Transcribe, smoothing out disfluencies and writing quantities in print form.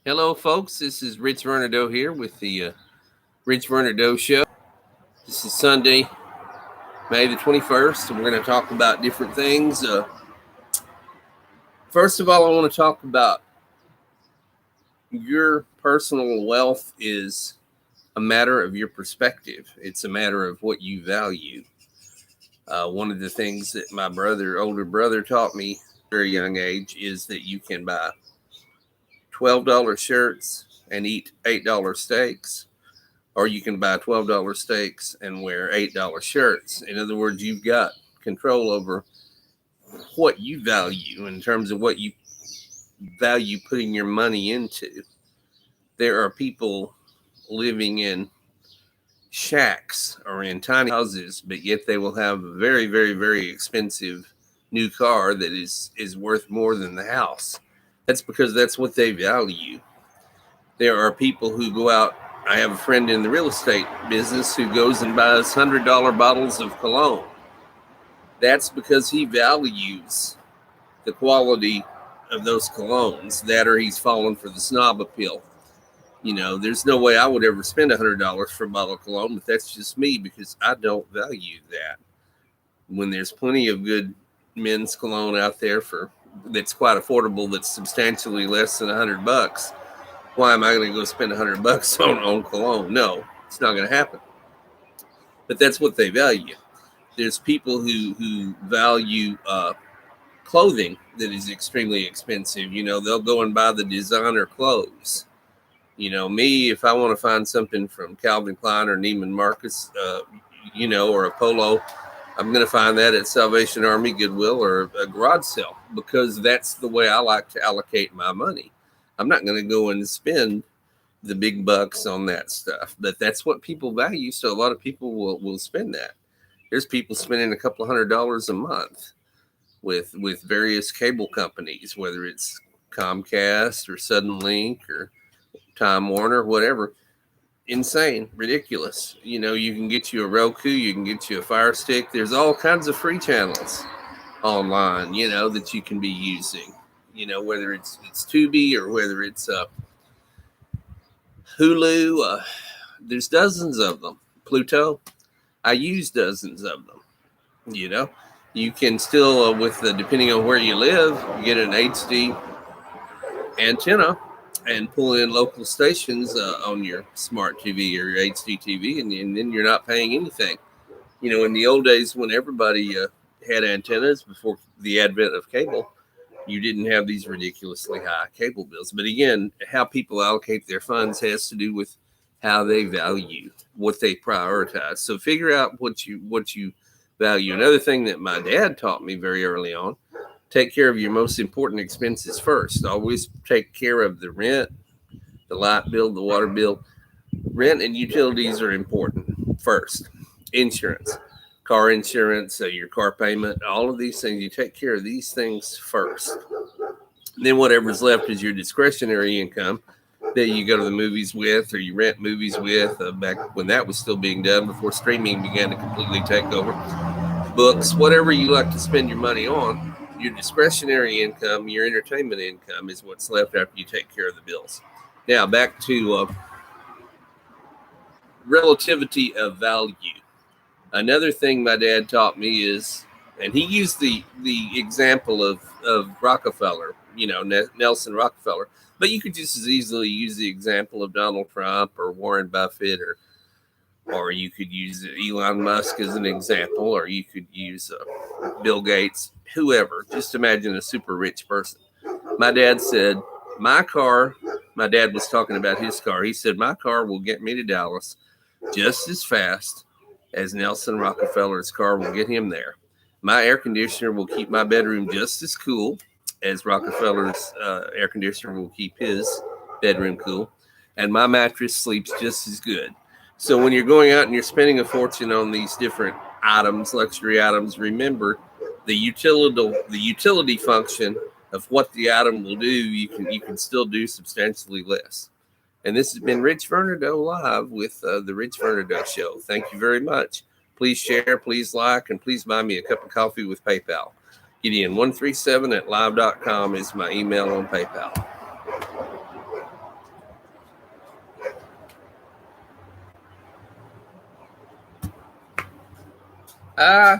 Hello, folks. This is Rich Vernadeau here with the Rich Vernadeau Show. This is Sunday, May the 21st, and we're going to talk about different things. First of all, I want to talk about your personal wealth is a matter of your perspective. It's a matter of what you value. One of the things that my older brother, taught me at a very young age is that you can buy $12 shirts and eat $8 steaks, or you can buy $12 steaks and wear $8 shirts. In other words, you've got control over what you value in terms of what you value putting your money into. There are people living in shacks or in tiny houses, but yet they will have a very, very, very expensive new car that is worth more than the house. That's because that's what they value. There are people who go out. I have a friend in the real estate business who goes and buys $100 bottles of cologne. That's because he values the quality of those colognes. That or he's fallen for the snob appeal. You know, there's no way I would ever spend $100 for a bottle of cologne, but that's just me because I don't value that. When there's plenty of good men's cologne out there that's quite affordable, that's substantially less than $100, why am I going to go spend $100 on cologne? No, it's not going to happen. But that's what they value. There's people who value clothing that is extremely expensive. You know, they'll go and buy the designer clothes. You know, me, if I want to find something from Calvin Klein or Neiman Marcus, or a polo, I'm going to find that at Salvation Army, Goodwill, or a garage sale, because that's the way I like to allocate my money. I'm not going to go and spend the big bucks on that stuff, but that's what people value. So a lot of people will spend that. There's people spending a couple $100 a month with various cable companies, whether it's Comcast or Suddenlink or Time Warner, whatever. Insane, ridiculous. You know, you can get you a Roku, you can get you a Fire Stick. There's all kinds of free channels online, that you can be using. Whether it's Tubi or whether it's Hulu. There's dozens of them. Pluto, I use dozens of them. You can still, depending on where you live, get an HD antenna and pull in local stations on your smart TV or your HD TV, and then you're not paying anything. In the old days when everybody had antennas before the advent of cable, you didn't have these ridiculously high cable bills. But again, how people allocate their funds has to do with how they value, what they prioritize. So figure out what you value. Another thing that my dad taught me very early on: take care of your most important expenses first. Always take care of the rent, the light bill, the water bill. Rent and utilities are important first. Insurance, car insurance, your car payment, all of these things. You take care of these things first. Then whatever's left is your discretionary income that you go to the movies with or you rent movies with, back when that was still being done, before streaming began to completely take over. Books, whatever you like to spend your money on. Your discretionary income, your entertainment income, is what's left after you take care of the bills. Now, back to relativity of value. Another thing my dad taught me is, and he used the example of Rockefeller, Nelson Rockefeller, but you could just as easily use the example of Donald Trump or Warren Buffett, or you could use Elon Musk as an example, or you could use Bill Gates, whoever. Just imagine a super rich person. My dad said, my dad was talking about his car. He said, my car will get me to Dallas just as fast as Nelson Rockefeller's car will get him there. My air conditioner will keep my bedroom just as cool as Rockefeller's air conditioner will keep his bedroom cool. And my mattress sleeps just as good. So when you're going out and you're spending a fortune on these different items, luxury items, remember the utility function of what the item will do. You can still do substantially less. And this has been Rich Vernadeau live with the Rich Vernadeau Show. Thank you very much. Please share, please like, and please buy me a cup of coffee with PayPal. Gideon137@live.com is my email on PayPal. Uh,